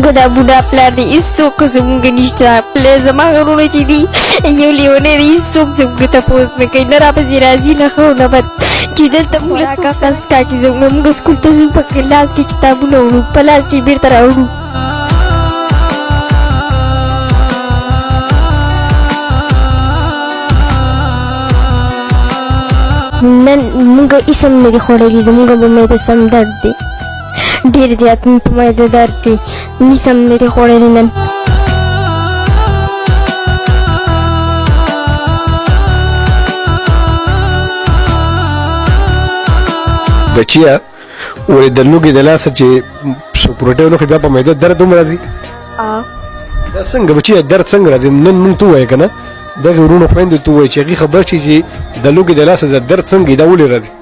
موږ دا بوډا پلار دی هېڅوک زموږ نشته پلار زما غرونه چې دي یو لیونی دی هېڅوک زموږ تپوس نه کوي نه راپسې راځي نه ښه نه بد چې دلته موږ له څوک سسکا کې ځو موږ سکول ته ځو په لاس کې کتابونه وړو په لاس کې بېرته راوړو نن موږ اسم نه دي خوړلي زموږ په معده سم درد دی ډېر زیات مې په معده درد دی اسم نه دي خوړلي نن بچیا ولې د لوږې د لاسه چې سوپروټۍ ونخوري بیا په معده درد هم راځي دا څنګه بچیا درد څنګه راځي نن موږ ته ووایه که نه دغې وروڼو خویندو ته ووایي چې هغې خبر شي چې د لوږې د لاسه درد څنګه دا ولې راځي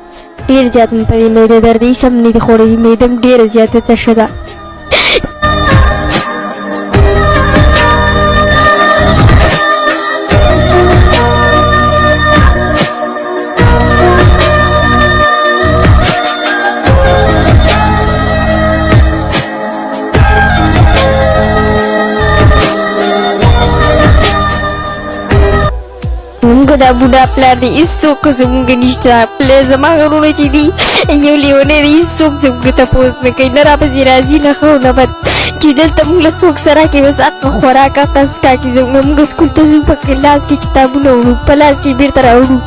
ډېر زیات مې په دې معده درد دی سم نه دي خوړلي معده م ډېره زیاته تشه ده موږ دا بوډا پلار دی هېڅوک زموږ نشته پلار زما غرونه چې دي یو لیونی دی هېڅوک زموږ تپوس نه کوي نه راپسې راځي نه ښه نه بد چې دلته موږ له څوک سره کې بس هغه خوراک هغه څښاک موږ سکول ته ځو په لاس کې کتابونه وړو په لاس کې بېرته راوړو